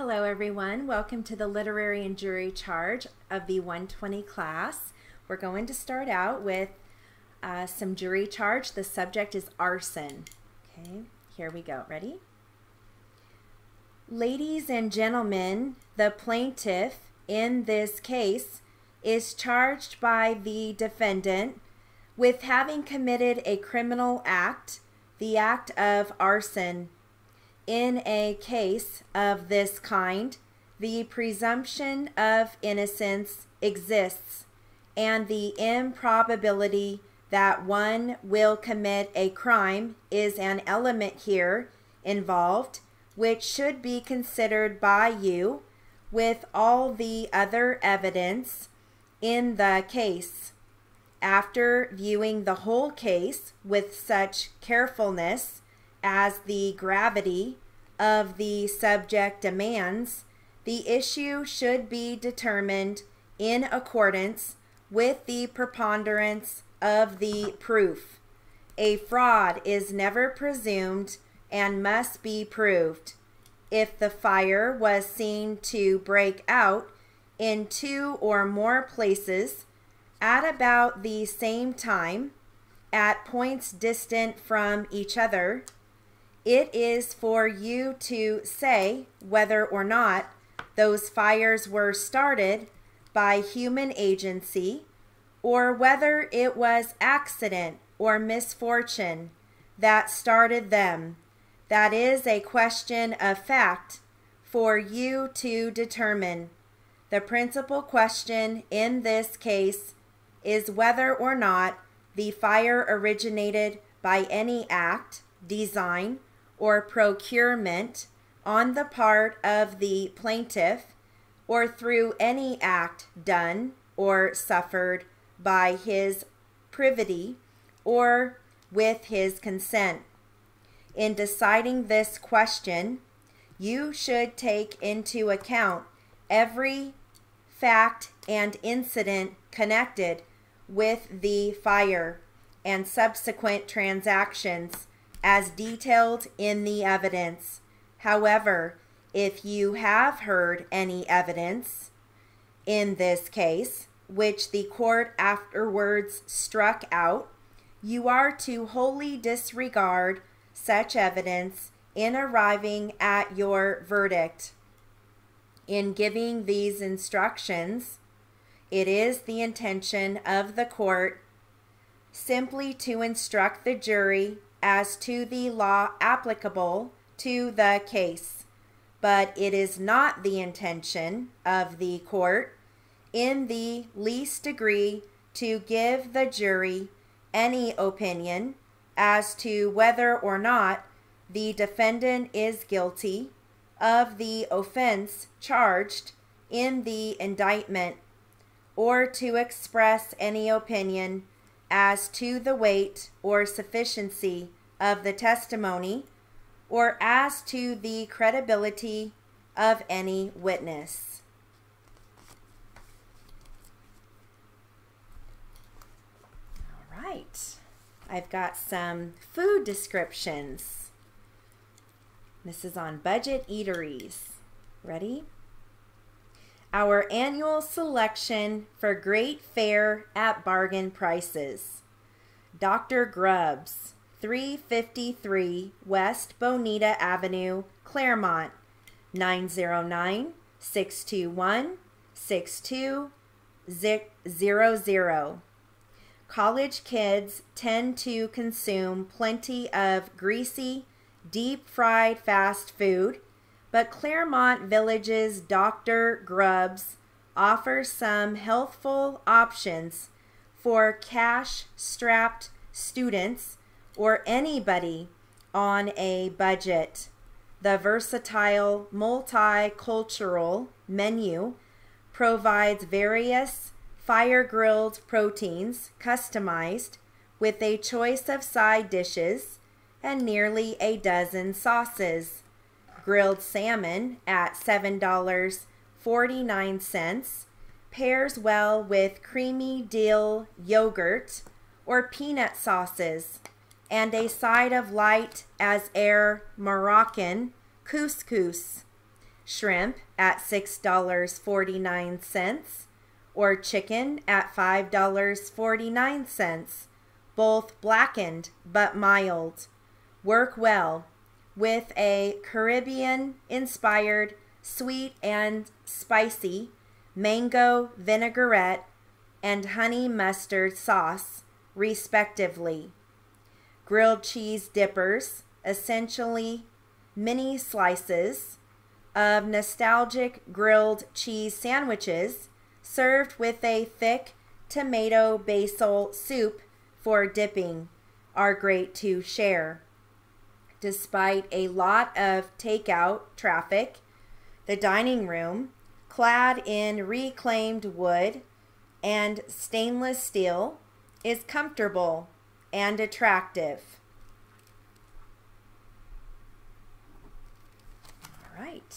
Hello everyone, welcome to the Literary and Jury Charge of the 120 class. We're going to start out with some jury charge. The subject is arson. Okay, here we go. Ready? Ladies and gentlemen, the plaintiff in this case is charged by the defendant with having committed a criminal act, the act of arson. In a case of this kind, the presumption of innocence exists, and the improbability that one will commit a crime is an element here involved, which should be considered by you with all the other evidence in the case. After viewing the whole case with such carefulness as the gravity of the subject demands, the issue should be determined in accordance with the preponderance of the proof. A fraud is never presumed and must be proved. If the fire was seen to break out in two or more places at about the same time, at points distant from each other, it is for you to say whether or not those fires were started by human agency or whether it was accident or misfortune that started them. That is a question of fact for you to determine. The principal question in this case is whether or not the fire originated by any act, design, or procurement on the part of the plaintiff or through any act done or suffered by his privity or with his consent. In deciding this question, you should take into account every fact and incident connected with the fire and subsequent transactions as detailed in the evidence. However, if you have heard any evidence in this case, which the court afterwards struck out, you are to wholly disregard such evidence in arriving at your verdict. In giving these instructions, it is the intention of the court simply to instruct the jury as to the law applicable to the case, but it is not the intention of the court in the least degree to give the jury any opinion as to whether or not the defendant is guilty of the offense charged in the indictment, or to express any opinion as to the weight or sufficiency of the testimony, or as to the credibility of any witness. All right, I've got some food descriptions. This is on budget eateries. Ready? Our annual selection for great fare at bargain prices. Dr. Grubbs, 353 West Bonita Avenue, Claremont, 909-621-6200. College kids tend to consume plenty of greasy, deep-fried fast food, but Claremont Village's Dr. Grubbs offers some healthful options for cash-strapped students or anybody on a budget. The versatile multicultural menu provides various fire-grilled proteins customized with a choice of side dishes and nearly a dozen sauces. Grilled salmon at $7.49 pairs well with creamy dill yogurt or peanut sauces and a side of light as air Moroccan couscous. shrimp at $6.49, or chicken at $5.49, both blackened but mild. Work well with a Caribbean-inspired sweet and spicy mango vinaigrette and honey mustard sauce, respectively. Grilled cheese dippers, essentially mini slices of nostalgic grilled cheese sandwiches served with a thick tomato basil soup for dipping, are great to share. Despite a lot of takeout traffic, the dining room, clad in reclaimed wood and stainless steel, is comfortable and attractive. All right.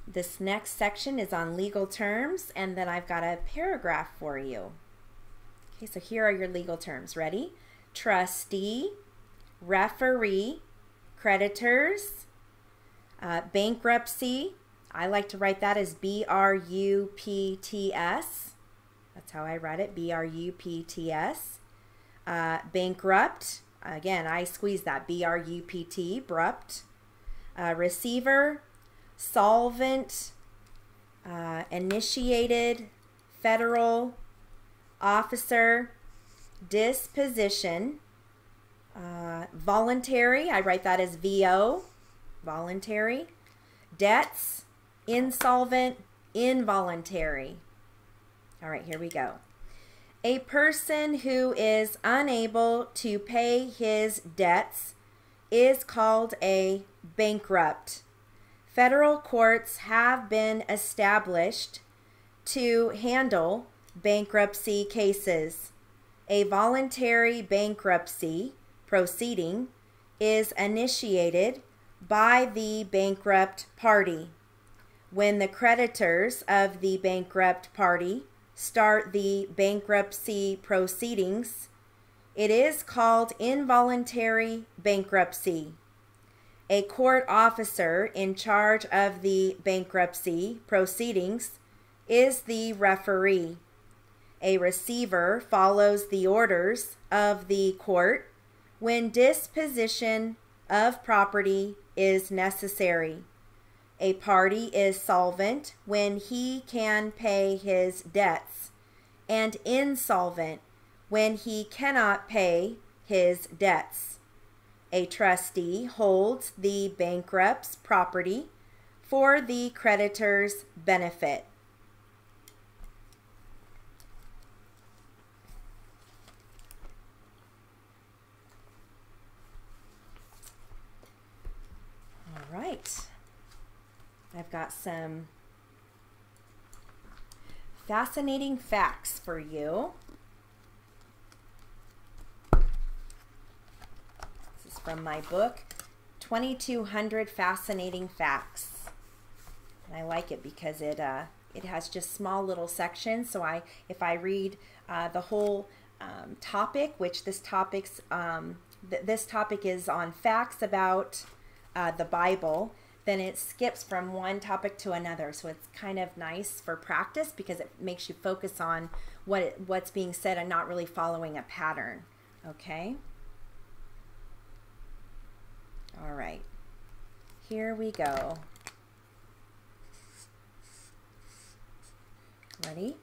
This next section is on legal terms, and then I've got a paragraph for you. Okay, so here are your legal terms. Ready? Trustee, referee, creditors, bankruptcy. I like to write that as B-R-U-P-T-S. That's how I write it, B-R-U-P-T-S. Bankrupt. Again, I squeeze that, B-R-U-P-T, brupt. Receiver, solvent, initiated, federal, officer, disposition, voluntary, I write that as VO, voluntary, debts, insolvent, involuntary. All right, here we go. A person who is unable to pay his debts is called a bankrupt. Federal courts have been established to handle bankruptcy cases. A voluntary bankruptcy proceeding is initiated by the bankrupt party. When the creditors of the bankrupt party start the bankruptcy proceedings, it is called involuntary bankruptcy. A court officer in charge of the bankruptcy proceedings is the referee. A receiver follows the orders of the court when disposition of property is necessary. A party is solvent when he can pay his debts, and insolvent when he cannot pay his debts. A trustee holds the bankrupt's property for the creditor's benefit. All right. I've got some fascinating facts for you. This is from my book, 2200 Fascinating Facts. And I like it because it has just small little sections. So if I read the whole topic, which this topic is on facts about the Bible, then it skips from one topic to another. So it's kind of nice for practice because it makes you focus on what's being said and not really following a pattern. Okay? All right. Here we go. Ready?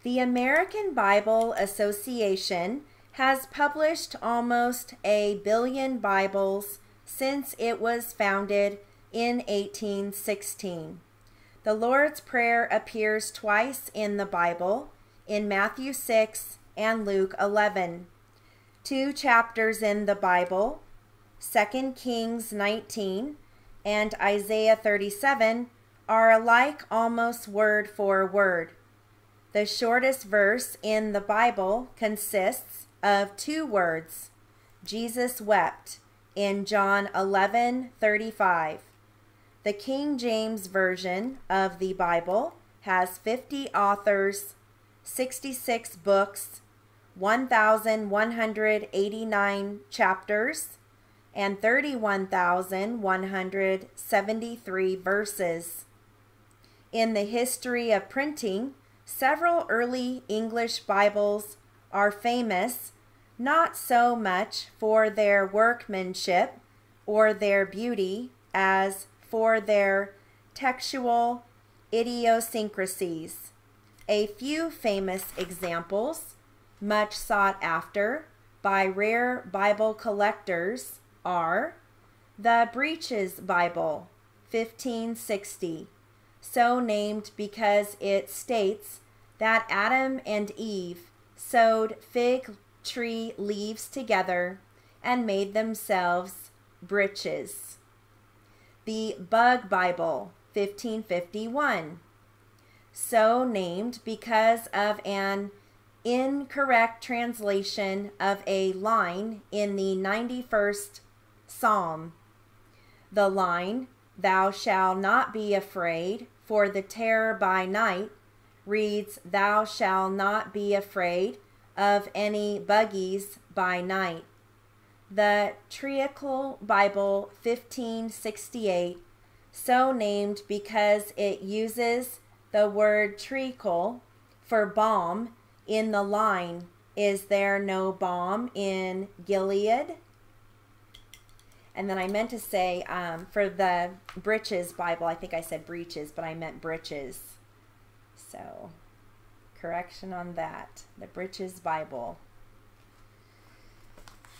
The American Bible Association has published almost 1 billion Bibles since it was founded in 1816. The Lord's Prayer appears twice in the Bible, in Matthew 6 and Luke 11. 2 chapters in the Bible, 2 Kings 19 and Isaiah 37, are alike almost word for word. The shortest verse in the Bible consists of 2 words, Jesus wept, in John 11:35. The King James Version of the Bible has 50 authors, 66 books, 1,189 chapters and 31,173 verses. In the history of printing, several early English Bibles are famous not so much for their workmanship or their beauty as for their textual idiosyncrasies. A few famous examples, much sought after by rare Bible collectors, are the Breeches Bible, 1560, so named because it states that Adam and Eve sewed fig tree leaves together and made themselves breeches. The Bug Bible, 1551, so named because of an incorrect translation of a line in the 91st Psalm. The line, "Thou shalt not be afraid for the terror by night," reads, "Thou shalt not be afraid of any buggies by night." The Treacle Bible, 1568, so named because it uses the word treacle for balm in the line, "Is there no balm in Gilead?" And then I meant to say for the Breeches Bible, I think I said breeches, but I meant breeches. So, correction on that. The Breeches Bible.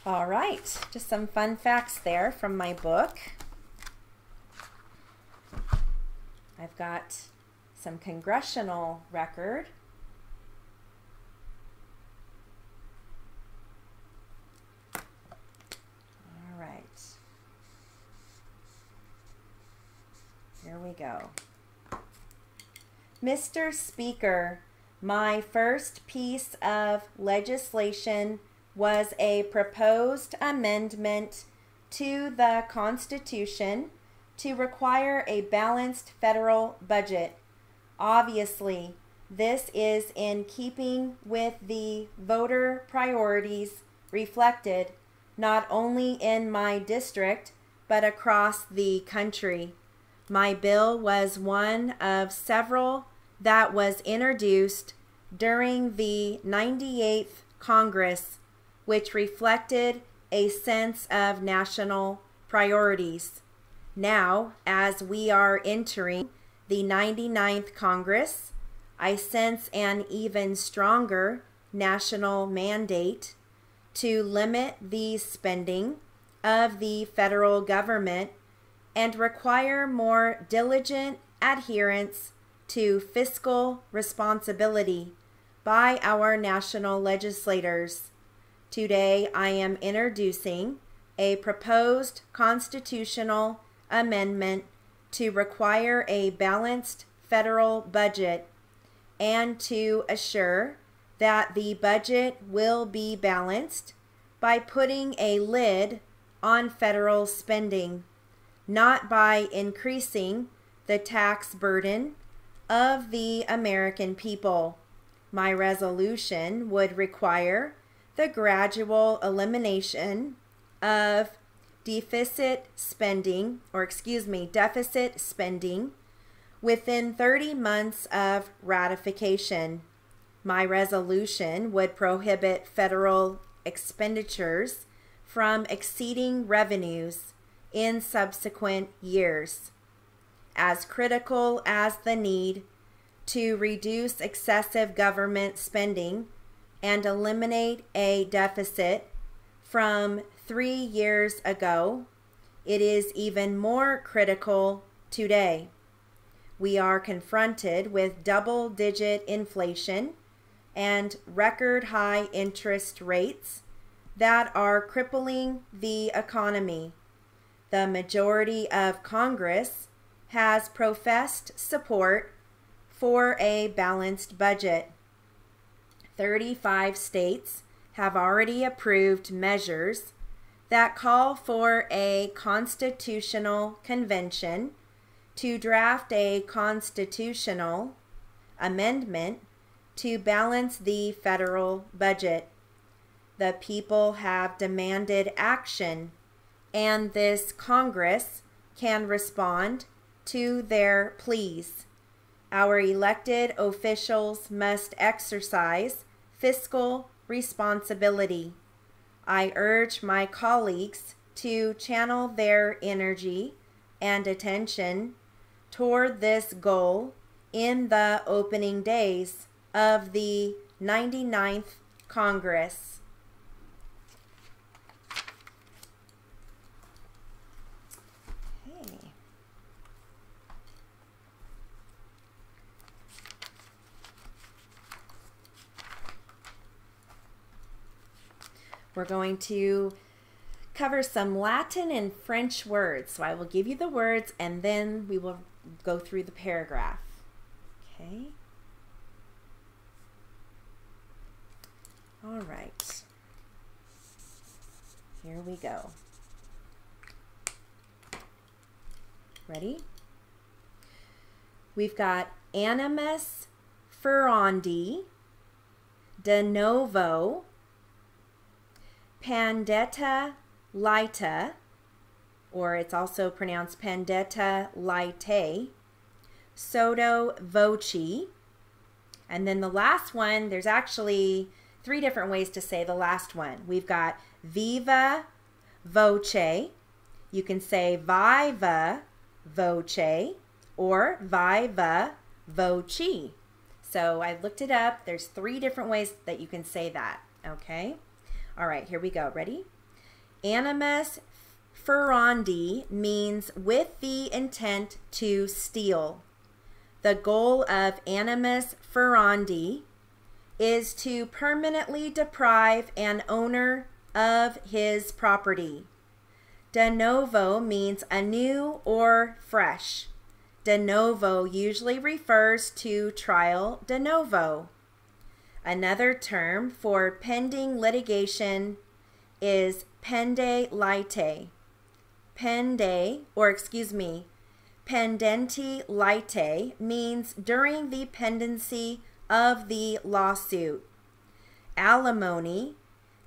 All right, just some fun facts there from my book. I've got some Congressional Record. All right. Here we go. Mr. Speaker, my first piece of legislation was a proposed amendment to the Constitution to require a balanced federal budget. Obviously, this is in keeping with the voter priorities reflected not only in my district, but across the country. My bill was one of several that was introduced during the 98th Congress, which reflected a sense of national priorities. Now, as we are entering the 99th Congress, I sense an even stronger national mandate to limit the spending of the federal government and require more diligent adherence to fiscal responsibility by our national legislators. Today, I am introducing a proposed constitutional amendment to require a balanced federal budget and to assure that the budget will be balanced by putting a lid on federal spending, not by increasing the tax burden of the American people. My resolution would require the gradual elimination of deficit spending within 30 months of ratification. My resolution would prohibit federal expenditures from exceeding revenues in subsequent years. As critical as the need to reduce excessive government spending and eliminate a deficit from 3 years ago, it is even more critical today. We are confronted with double-digit inflation and record high interest rates that are crippling the economy. The majority of Congress has professed support for a balanced budget. 35 states have already approved measures that call for a constitutional convention to draft a constitutional amendment to balance the federal budget. The people have demanded action, and this Congress can respond to their pleas. Our elected officials must exercise fiscal responsibility. I urge my colleagues to channel their energy and attention toward this goal in the opening days of the 99th Congress. Okay. We're going to cover some Latin and French words. So I will give you the words and then we will go through the paragraph. Okay. All right. Here we go. Ready? We've got animus furandi, de novo, pandetta lita, or it's also pronounced pandetta lite, sotto voce, and then the last one, there's actually 3 different ways to say the last one. We've got viva voce, you can say viva voce, or viva voce. So I looked it up. There's 3 different ways that you can say that, okay? All right, here we go. Ready? Animus furandi means with the intent to steal. The goal of animus furandi is to permanently deprive an owner of his property. De novo means anew or fresh. De novo usually refers to trial de novo. Another term for pending litigation is pende lite. Pendenti lite means during the pendency of the lawsuit. Alimony,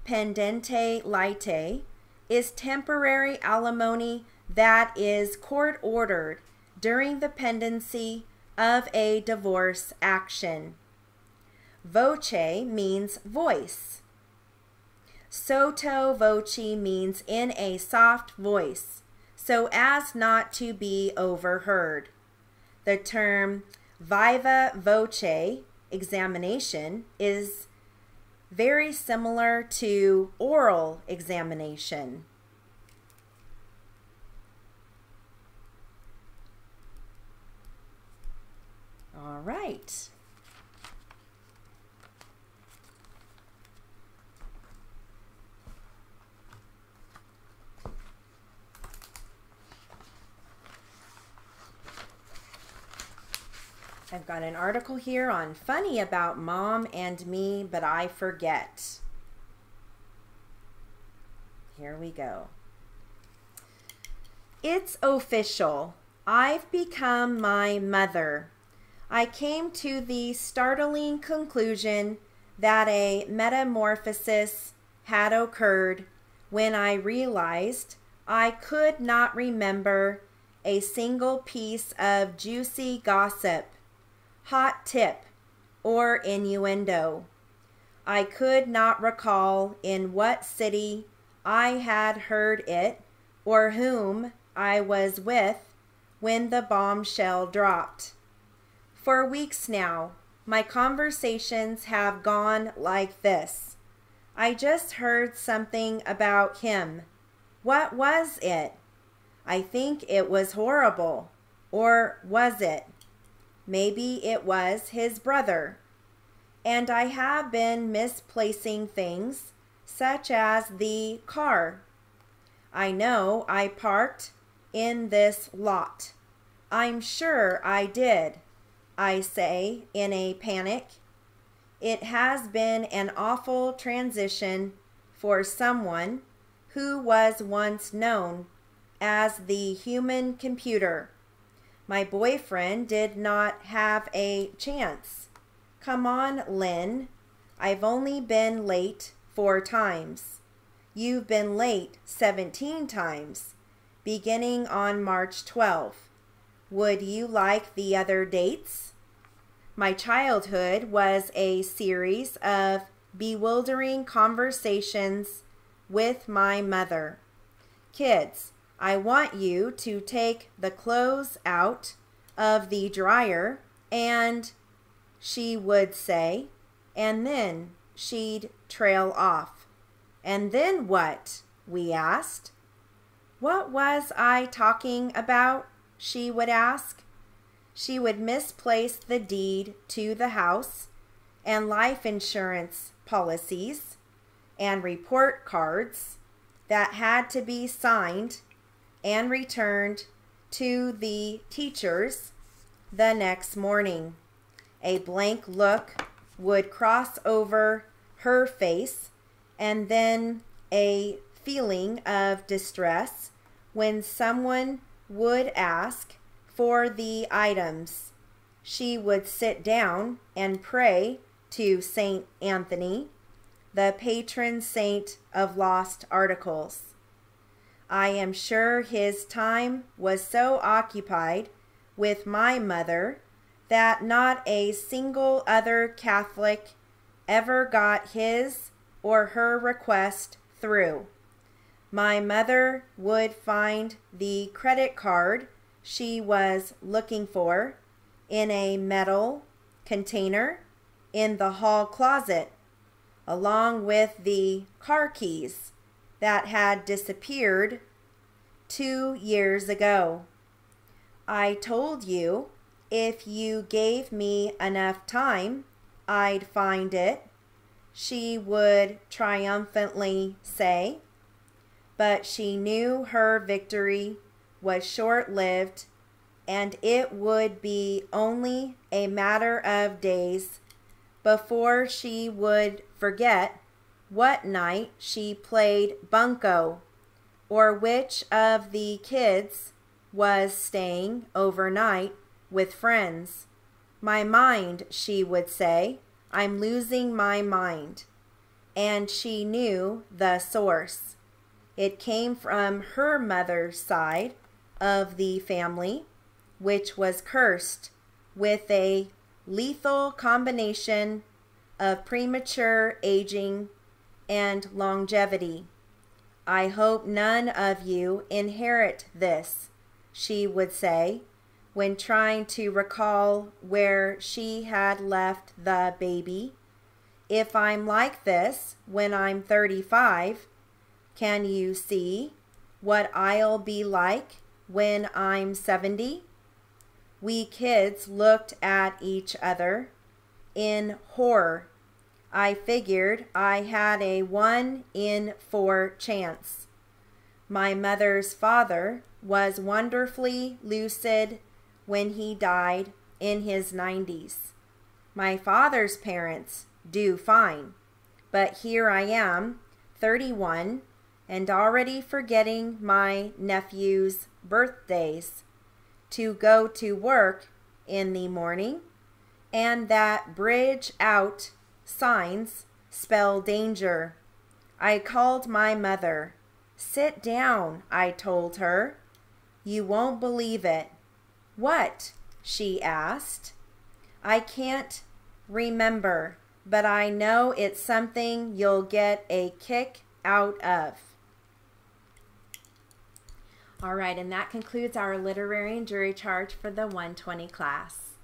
pendente lite, is temporary alimony that is court-ordered during the pendency of a divorce action. Voce means voice. Sotto voce means in a soft voice, so as not to be overheard. The term viva voce examination is very similar to oral examination. All right. I've got an article here on funny about mom and me, but I forget. Here we go. It's official. I've become my mother. I came to the startling conclusion that a metamorphosis had occurred when I realized I could not remember a single piece of juicy gossip, hot tip, or innuendo. I could not recall in what city I had heard it or whom I was with when the bombshell dropped. For weeks now, my conversations have gone like this. I just heard something about him. What was it? I think it was horrible. Or was it? Maybe it was his brother. And I have been misplacing things, such as the car. I know I parked in this lot. I'm sure I did, I say in a panic. It has been an awful transition for someone who was once known as the human computer. My boyfriend did not have a chance. Come on, Lynn. I've only been late 4 times. You've been late 17 times, beginning on March 12. Would you like the other dates? My childhood was a series of bewildering conversations with my mother. Kids, I want you to take the clothes out of the dryer, and she would say, and then she'd trail off. And then what? We asked. What was I talking about? She would ask. She would misplace the deed to the house and life insurance policies and report cards that had to be signed and returned to the teachers the next morning. A blank look would cross over her face, and then a feeling of distress when someone would ask for the items. She would sit down and pray to Saint Anthony, the patron saint of lost articles. I am sure his time was so occupied with my mother that not a single other Catholic ever got his or her request through. My mother would find the credit card she was looking for in a metal container in the hall closet, along with the car keys that had disappeared 2 years ago. I told you if you gave me enough time, I'd find it, she would triumphantly say. But she knew her victory was short-lived, and it would be only a matter of days before she would forget what night she played bunco, or which of the kids was staying overnight with friends. My mind, she would say, I'm losing my mind. And she knew the source. It came from her mother's side of the family, which was cursed with a lethal combination of premature aging and longevity. I hope none of you inherit this, she would say, when trying to recall where she had left the baby. If I'm like this when I'm 35, can you see what I'll be like when I'm 70? We kids looked at each other in horror. I figured I had a 1 in 4 chance. My mother's father was wonderfully lucid when he died in his 90s. My father's parents do fine, but here I am, 31, and already forgetting my nephew's birthdays, to go to work in the morning, and that bridge out signs spell danger. I called my mother. Sit down, I told her. You won't believe it. What? She asked. I can't remember, but I know it's something you'll get a kick out of. All right, and that concludes our literary and jury charge for the 120 class.